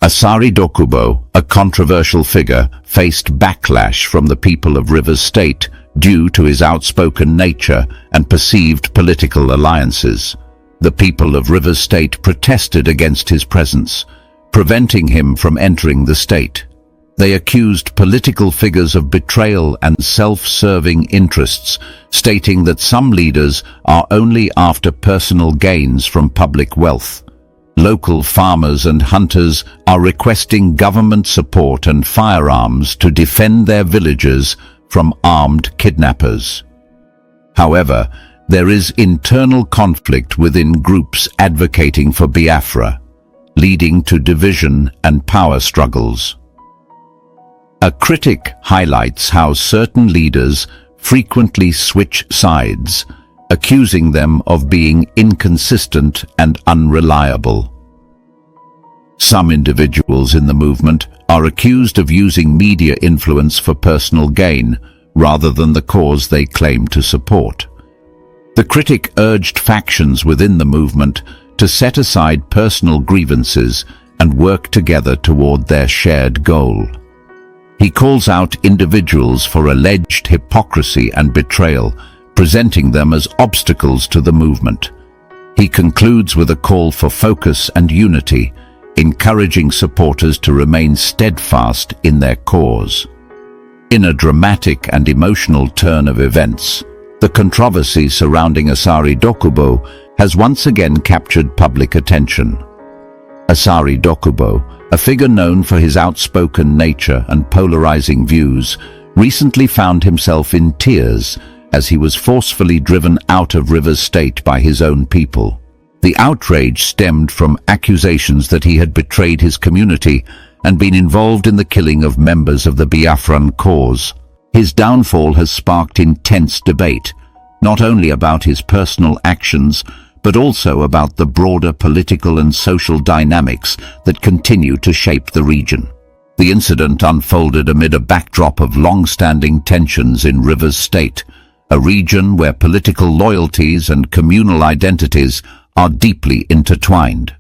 Asari Dokubo, a controversial figure, faced backlash from the people of Rivers State due to his outspoken nature and perceived political alliances. The people of Rivers State protested against his presence, preventing him from entering the state. They accused political figures of betrayal and self-serving interests, stating that some leaders are only after personal gains from public wealth. Local farmers and hunters are requesting government support and firearms to defend their villages from armed kidnappers. However, there is internal conflict within groups advocating for Biafra, leading to division and power struggles. A critic highlights how certain leaders frequently switch sides, accusing them of being inconsistent and unreliable. Some individuals in the movement are accused of using media influence for personal gain rather than the cause they claim to support. The critic urged factions within the movement to set aside personal grievances and work together toward their shared goal. He calls out individuals for alleged hypocrisy and betrayal, presenting them as obstacles to the movement. He concludes with a call for focus and unity, encouraging supporters to remain steadfast in their cause. In a dramatic and emotional turn of events, the controversy surrounding Asari Dokubo has once again captured public attention. Asari Dokubo, a figure known for his outspoken nature and polarizing views, recently found himself in tears as he was forcefully driven out of Rivers State by his own people. The outrage stemmed from accusations that he had betrayed his community and been involved in the killing of members of the Biafran cause. His downfall has sparked intense debate, not only about his personal actions, but also about the broader political and social dynamics that continue to shape the region. The incident unfolded amid a backdrop of long-standing tensions in Rivers State, a region where political loyalties and communal identities are deeply intertwined.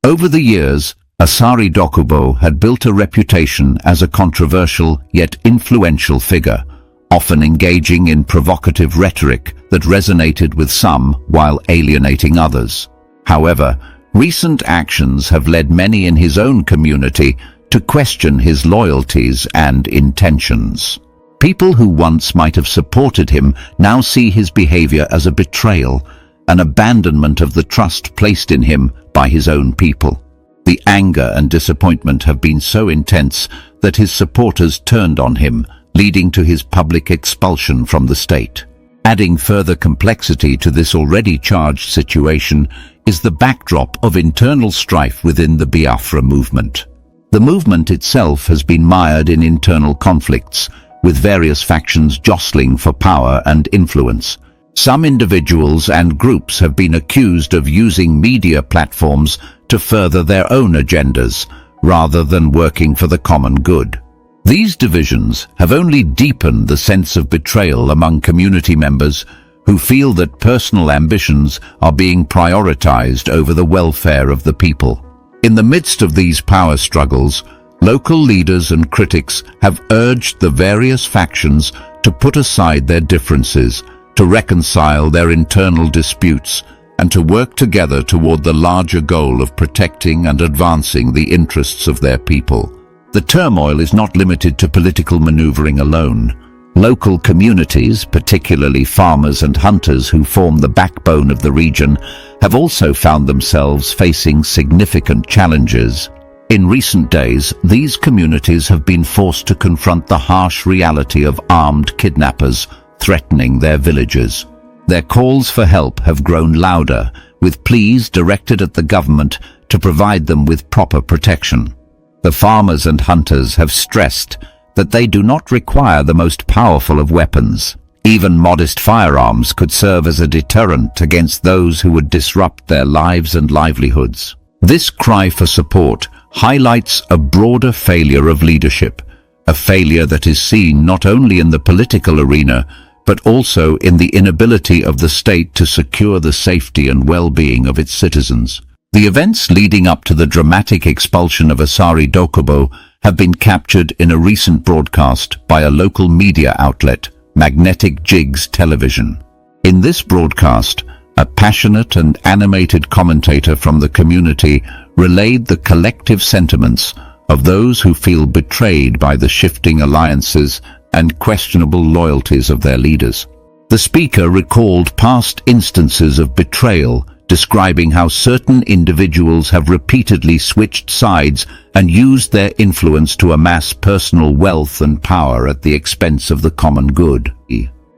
Over the years, Asari Dokubo had built a reputation as a controversial yet influential figure, often engaging in provocative rhetoric that resonated with some while alienating others. However, recent actions have led many in his own community to question his loyalties and intentions. People who once might have supported him now see his behavior as a betrayal, an abandonment of the trust placed in him by his own people. The anger and disappointment have been so intense that his supporters turned on him, leading to his public expulsion from the state. Adding further complexity to this already charged situation is the backdrop of internal strife within the Biafra movement. The movement itself has been mired in internal conflicts, with various factions jostling for power and influence. Some individuals and groups have been accused of using media platforms to further their own agendas, rather than working for the common good. These divisions have only deepened the sense of betrayal among community members who feel that personal ambitions are being prioritized over the welfare of the people. In the midst of these power struggles, local leaders and critics have urged the various factions to put aside their differences, to reconcile their internal disputes, and to work together toward the larger goal of protecting and advancing the interests of their people. The turmoil is not limited to political maneuvering alone. Local communities, particularly farmers and hunters who form the backbone of the region, have also found themselves facing significant challenges. In recent days, these communities have been forced to confront the harsh reality of armed kidnappers threatening their villages. Their calls for help have grown louder, with pleas directed at the government to provide them with proper protection. The farmers and hunters have stressed that they do not require the most powerful of weapons. Even modest firearms could serve as a deterrent against those who would disrupt their lives and livelihoods. This cry for support highlights a broader failure of leadership, a failure that is seen not only in the political arena, but also in the inability of the state to secure the safety and well-being of its citizens. The events leading up to the dramatic expulsion of Asari Dokubo have been captured in a recent broadcast by a local media outlet, Magnetic Jigs Television. In this broadcast, a passionate and animated commentator from the community relayed the collective sentiments of those who feel betrayed by the shifting alliances and questionable loyalties of their leaders. The speaker recalled past instances of betrayal, describing how certain individuals have repeatedly switched sides and used their influence to amass personal wealth and power at the expense of the common good.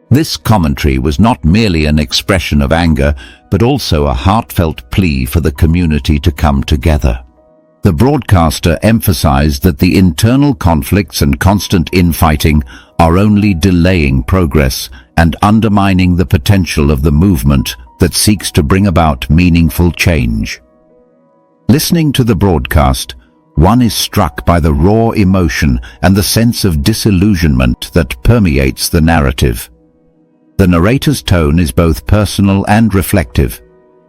This commentary was not merely an expression of anger, but also a heartfelt plea for the community to come together. The broadcaster emphasized that the internal conflicts and constant infighting are only delaying progress and undermining the potential of the movement that seeks to bring about meaningful change. Listening to the broadcast, one is struck by the raw emotion and the sense of disillusionment that permeates the narrative. The narrator's tone is both personal and reflective,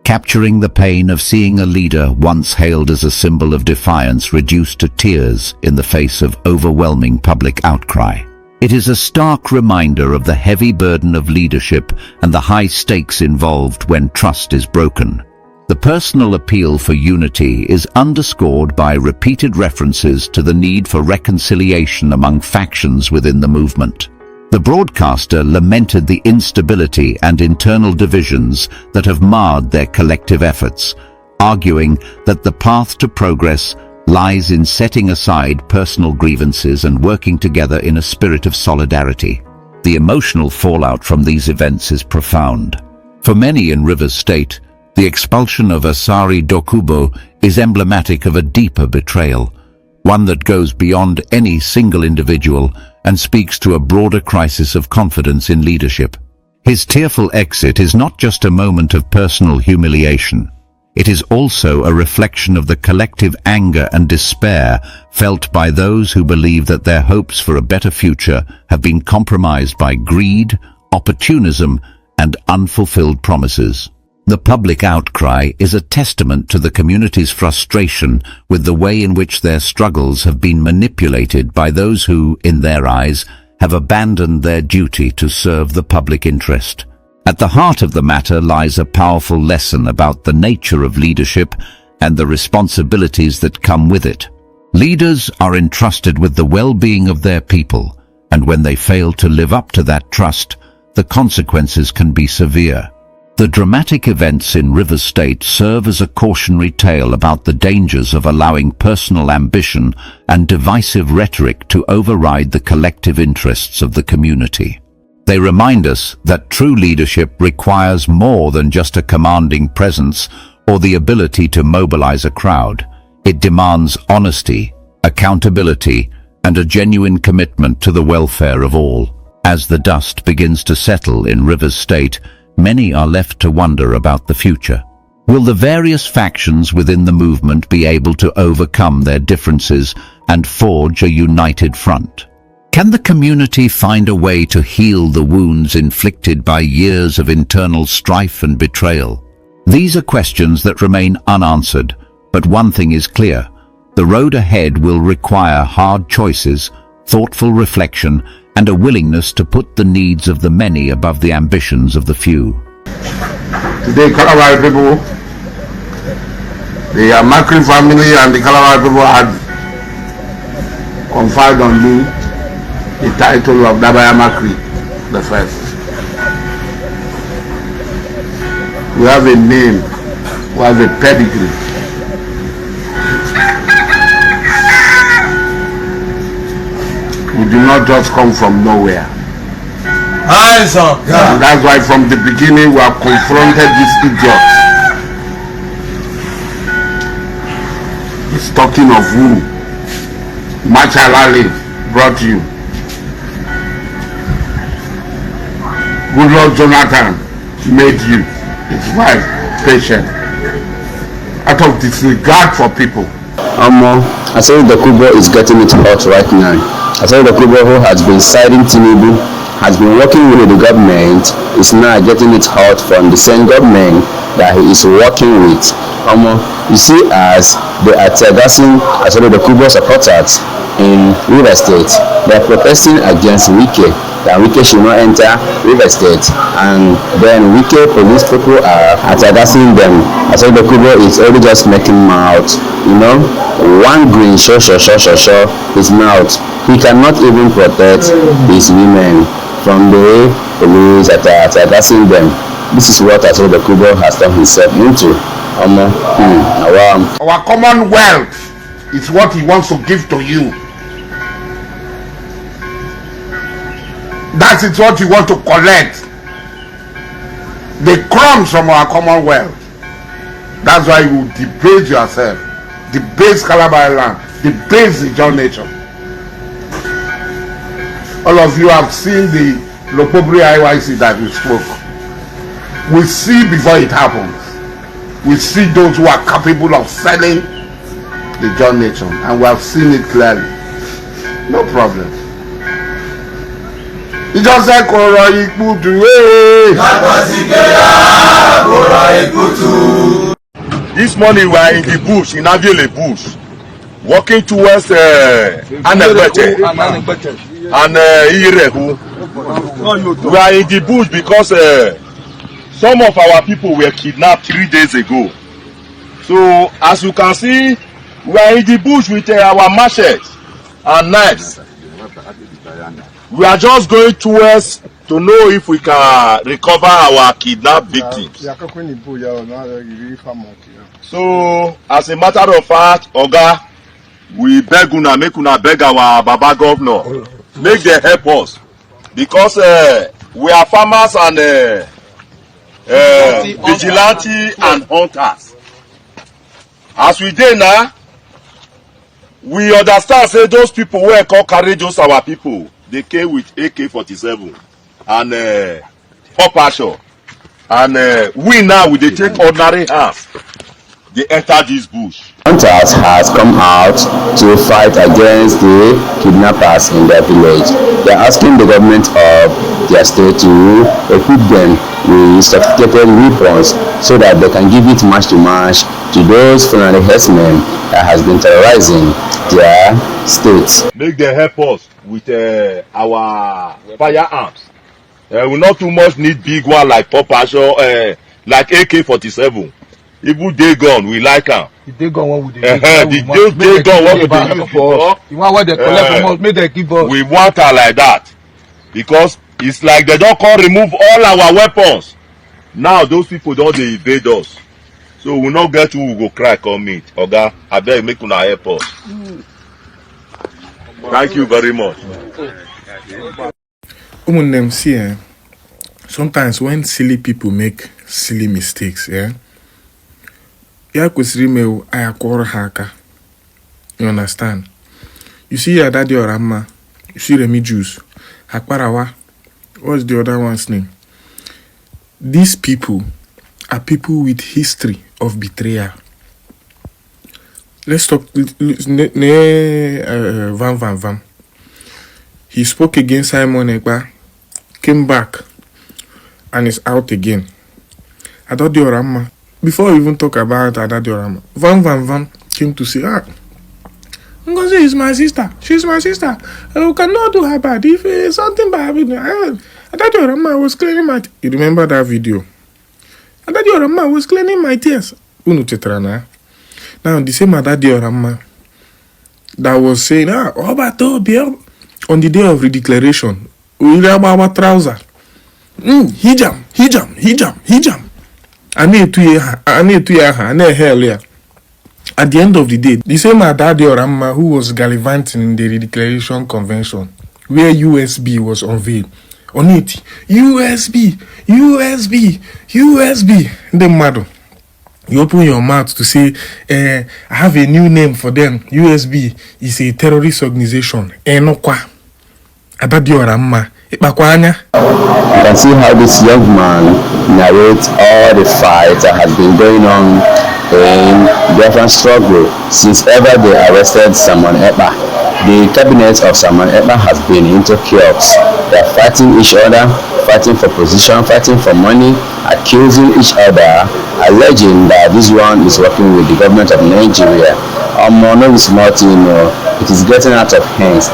capturing the pain of seeing a leader once hailed as a symbol of defiance reduced to tears in the face of overwhelming public outcry. It is a stark reminder of the heavy burden of leadership and the high stakes involved when trust is broken. The personal appeal for unity is underscored by repeated references to the need for reconciliation among factions within the movement. The broadcaster lamented the instability and internal divisions that have marred their collective efforts, arguing that the path to progress lies in setting aside personal grievances and working together in a spirit of solidarity. The emotional fallout from these events is profound. For many in Rivers State, the expulsion of Asari Dokubo is emblematic of a deeper betrayal, one that goes beyond any single individual and speaks to a broader crisis of confidence in leadership. His tearful exit is not just a moment of personal humiliation. It is also a reflection of the collective anger and despair felt by those who believe that their hopes for a better future have been compromised by greed, opportunism, and unfulfilled promises. The public outcry is a testament to the community's frustration with the way in which their struggles have been manipulated by those who, in their eyes, have abandoned their duty to serve the public interest. At the heart of the matter lies a powerful lesson about the nature of leadership and the responsibilities that come with it. Leaders are entrusted with the well-being of their people, and when they fail to live up to that trust, the consequences can be severe. The dramatic events in Rivers State serve as a cautionary tale about the dangers of allowing personal ambition and divisive rhetoric to override the collective interests of the community. They remind us that true leadership requires more than just a commanding presence or the ability to mobilize a crowd. It demands honesty, accountability, and a genuine commitment to the welfare of all. As the dust begins to settle in Rivers State, many are left to wonder about the future. Will the various factions within the movement be able to overcome their differences and forge a united front? Can the community find a way to heal the wounds inflicted by years of internal strife and betrayal? These are questions that remain unanswered, but one thing is clear: the road ahead will require hard choices, thoughtful reflection, and a willingness to put the needs of the many above the ambitions of the few. Today, Kalawai people, the Makri family and the Kalawai people had conferred on me the title of Dabaya Makri the first. We have a name, we have a pedigree. We do not just come from nowhere. Eyes up. Yeah. And that's why from the beginning we have confronted this idiot. He's talking of who Machalali brought you. Goodluck Jonathan made you his wife patient out of disregard for people. Asari Dokubo is getting it hot right now. Asari Dokubo, who has been siding Tinubu, has been working with the government, is now getting it hot from the same government that he is working with. You see, as they are tear-gassing Asari Dokubo supporters in River State, they are protesting against Wike, that Wike should not enter River State, and then Wike police people are tear-gassing them. Asari Dokubo is only just making mouth, one green show his mouth. He cannot even protect his women from the police that are tear-gassing them. This is what Asari Dokubo has turned himself into. Our commonwealth is what he wants to give to you. That is what he wants to collect. The crumbs from our commonwealth. That's why you debase yourself, debase Calabar land, debase the John nation. All of you have seen the Lokobri IYC that we spoke. We see before it happens. We see those who are capable of selling the John nation, and we have seen it clearly. No problem. He just said, this morning we are in the bush, in Aviole bush, walking towards Anekbeche and Irehu. We are in the bush because some of our people were kidnapped 3 days ago. So, as you can see, we are in the bush with our machetes and knives. We are just going towards to know if we can recover our kidnapped victims. So, as a matter of fact, Oga, we beg una, make una beg our Baba Governor, make them help us. Because we are farmers and vigilante and hunters. As we dey now, we understand say those people wey call carry those our people, they came with AK-47 and pop action, and we now we dey take ordinary hands. They enter this bush. Hunters has come out to fight against the kidnappers in their village. They are asking the government of their state to equip them with sophisticated weapons so that they can give it match to match to those Fulani herdsmen that has been terrorizing their states. Make them help us with our firearms. We not too much need big one like pop action, like AK-47. Even day gun, we like them. The day gun one with the day gun one with the use before. You want what they collect from us, make them give us. We want her like that. Because it's like they don't come remove all our weapons. Now those people don't they evade us. So we not get who we go cry come meet. Oga, I beg make una help us. Thank you very much. See, sometimes when silly people make silly mistakes, you understand? You see your daddy or Amma, you see Remy Juice, Hakparawa, what's the other one's name? These people are people with history of betrayal. Let's talk. Van. He spoke against Simon Ekpa, came back, and is out again. Adadi Orama. Before we even talk about Adadi Orama, Van came to say, Ngozi is my sister. She's my sister. We cannot do her bad. If something bad happened, Adadi Orama was cleaning my tears. You remember that video? Adadi Orama was cleaning my tears. Now, the same Adadi Orama that was saying, on the day of redeclaration, we have our trouser. Hijam. I need to hear. At the end of the day, the same Adadi Orama who was gallivanting in the redeclaration convention, where USB was unveiled. On it, USB. The madam. You open your mouth to say, I have a new name for them. USB is a terrorist organization. Adadi Orama. You can see how this young man narrates all the fights that has been going on in Biafran struggle since ever they arrested Simon Ekpa. the cabinet of Simon Ekpa has been into chaos. They are fighting each other, fighting for position, fighting for money, accusing each other, alleging that this one is working with the government of Nigeria. No, it's not, it is getting out of hands.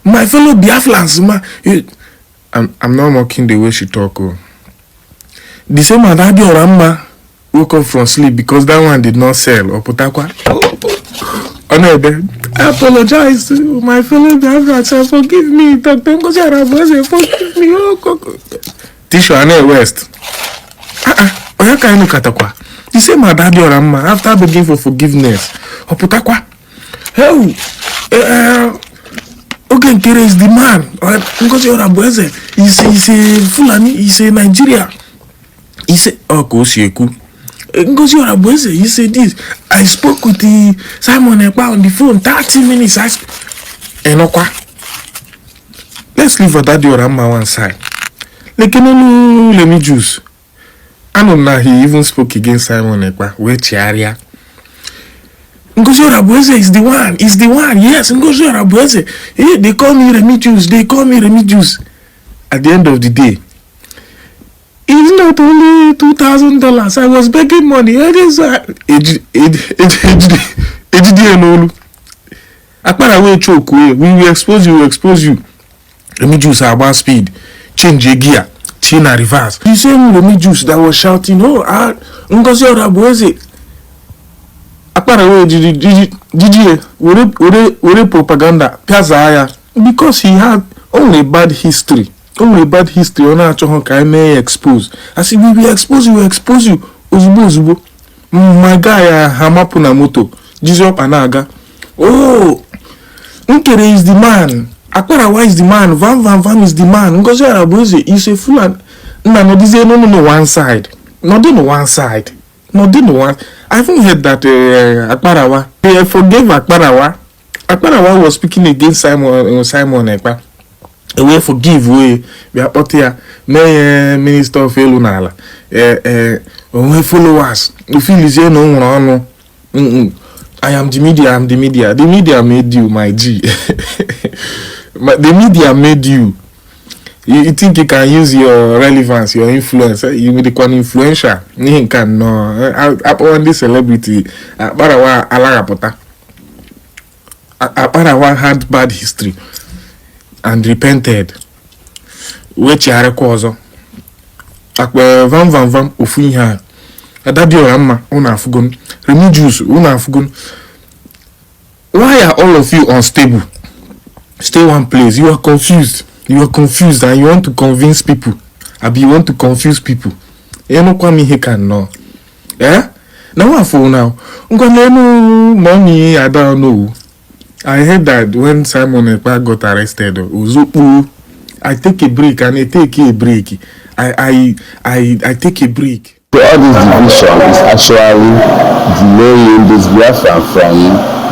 My fellow Biafrans, I'm not mocking the way she talk. The same as Daddy Oramba woke up from sleep because that one did not sell. Or Potakwa. I apologize to my fellow Biafrans. Forgive me. Dr. Ngozi, forgive me. Tisha Ane West. The same as Daddy Oramba after begging for forgiveness. Or Potakwa. Ogenkere is the man. Ngozi Orabweze is a Fulani, is a Nigeria. He said, Kosieku. Ngozi Orabweze, he said this. I spoke with the Simon Ekpa on the phone 30 minutes. Let's leave Daddy Oramba one side. Let me juice. I know now he even spoke against Simon Ekpa. Where Chiaria? Ngozi Orabweze is the one. Is the one. Yes, Ngozi Orabweze. Hey, they call me Remigius. They call me Remigius. At the end of the day, it's not only $2,000. I was begging money. It is we will expose you. Remigius are about speed. Change your gear. Change a reverse. The same Remigius that was shouting, Ngozi Orabweze. Propaganda because he had only bad history. Only bad history. I may expose. I said, we will expose you. Uzubo. My guy, Hamapuna Moto. Jesus Anaga. Oh, Nkere is the man. Akparawa is the man. Van is the man. Ngozi Orabweze is a fool. No, one side. Not on one side. Not in one. I haven't heard that Akparawa. They forgave Akparawa. Akparawa was speaking against Simon Ekpa. We forgive we are out here. Minister of Elunala. We followers. We feel is no. I am the media. The media made you, my G. The media made you. You think you can use your relevance, your influence? You will become influential. You can no. Upon this celebrity, Aparawa had bad history and repented. Which are cause. Vam ofunya. Daddy Oramba unafgun. Remigius unafgun. Why are all of you unstable? Stay one place. You are confused. You are confused and you want to convince people. You want to confuse people. You know what he can know. Yeah? Now what for now? Mommy, I don't know. I heard that when Simon Ekpa got arrested, I take a break and I take a break. I take a break. So all this division is actually delaying this Biafra from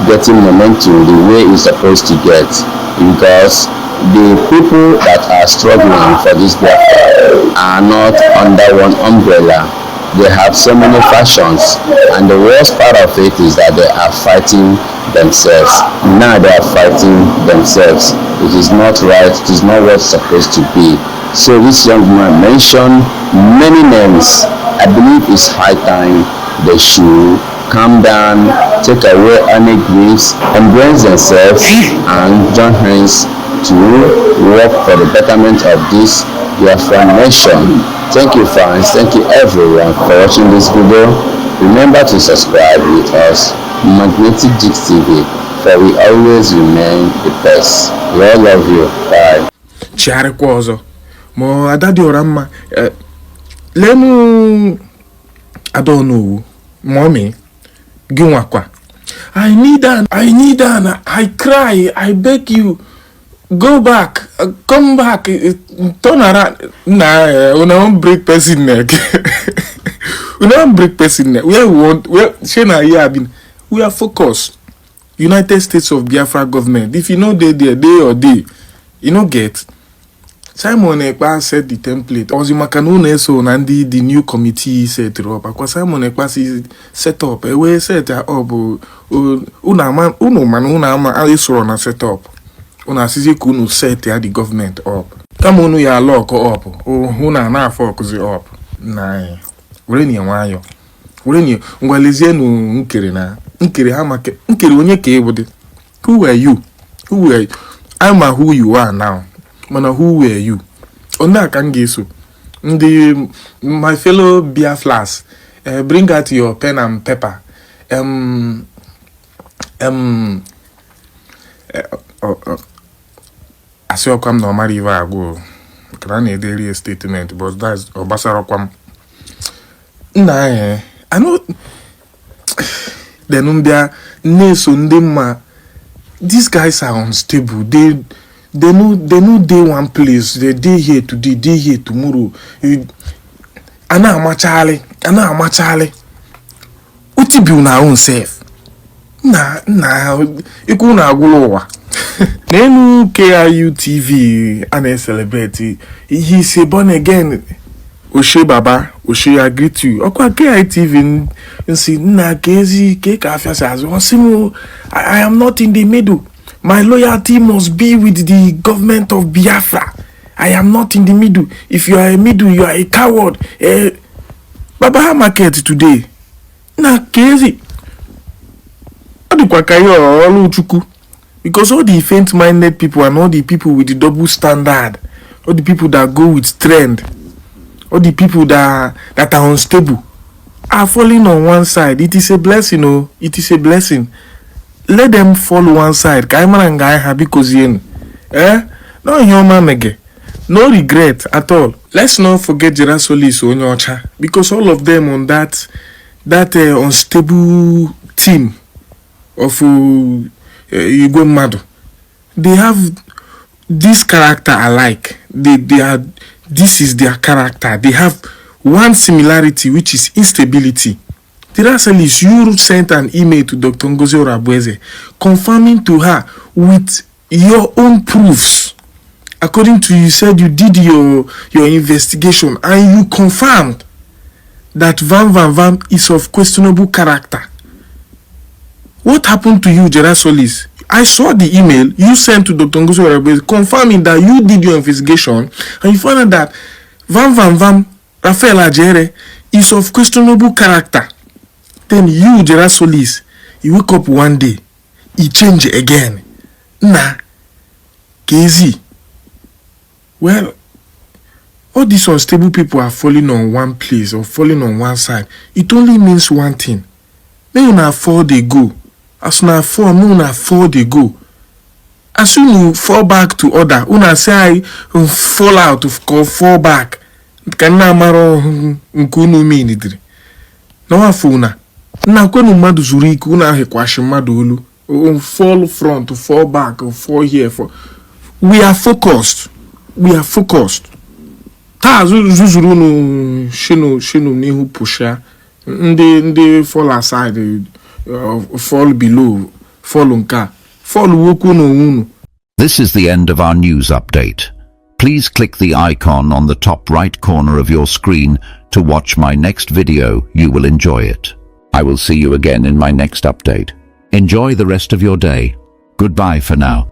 getting momentum the way it's supposed to get, because the people that are struggling for this Biafra are not under one umbrella. They have so many factions, and the worst part of it is that they are fighting themselves. Now they are fighting themselves. It is not right. It is not what's supposed to be. So this young man mentioned many names. I believe it's high time they should calm down, take away any griefs, embrace themselves, and join hands to work for the betterment of this Biafran nation. Thank you, fans. Thank you, everyone, for watching this video. Remember to subscribe with us, Magnetic Jigs TV, for we always remain the best. We all love you. Bye. Chiare Quozo. Mo Daddy Oramba. Lemu. I don't know. Mommy. Ginwakwa. I need an. I cry. I beg you. Go back, come back, turn around. Nah, we don't break person neck. We don't break person neck. We are focused. United States of Biafra government. If you know they or they, you know get. Simon Ekpa set the template. Ozi makana eso na ndị the new committee set up. Akwa Simon Ekpa si set up. Ewe set up. Una ama isoro na set up. Una sisi kunu set ya the government up. Kama unu ya lock up. Una na focus up. Na ureni nwayo. Ureni ngwalezie nu nkere na nkere ha make nkere onye ka ebode. Who were you? Who were you? I'm who you are now. Mana, who were you? On that can guess. My fellow Biafrans, bring out your pen and paper. I say come no matter if I go. Can I daily statement, but that's Obasara kwam. Nah, I know. Then there, Nesundima. These guys are unstable. They know day one place. They day here today, day here tomorrow. Ana amachale. Uti bi una own self. Na iku na aguluwa. Nenu KIU TV ana celebrate. He say born again. Oshe Baba, Oshe agree to you. Okwa KIU TV nsi na kezi ke ka afia sa azu. I am not in the middle. My loyalty must be with the government of Biafra. I am not in the middle. If you are a middle, you are a coward. Baba market today. Na kezi. Because all the faint-minded people and all the people with the double standard, all the people that go with trend, all the people that are unstable, are falling on one side. It is a blessing, oh. It is a blessing. Let them fall one side. Because no human again. No regret at all. Let's not forget Jerasolis Onyocha, because all of them on that unstable team of Igwe Madu, they have this character alike. This is their character. They have one similarity, which is instability. Jerasolis, you sent an email to Dr. Ngozi Orabueze confirming to her with your own proofs. According to you, said you did your investigation and you confirmed that Vam is of questionable character. What happened to you, Jerasolis? I saw the email you sent to Dr. Ngozi Orabueze confirming that you did your investigation and you found out that Vam Raphael Ajere is of questionable character. Then you, Jerasolis, you wake up one day, you change again. Nah, KZ. Well, all these unstable people are falling on one place or falling on one side. It only means one thing. May una fall they go. As una fall, may una fall they go. As soon you fall back to order, una say fall out of fall back. Kana maro nkunu minidri. No afuna. Na kwenu madu zuriki una hekwashi madu olu. Fall front, fall back, fall here. We are focused. We are focused. Ta zuzuru no shino nihu pusha. Nde fall aside, fall below, fall unka, fall woku no unu. This is the end of our news update. Please click the icon on the top right corner of your screen to watch my next video. You will enjoy it. I will see you again in my next update. Enjoy the rest of your day. Goodbye for now.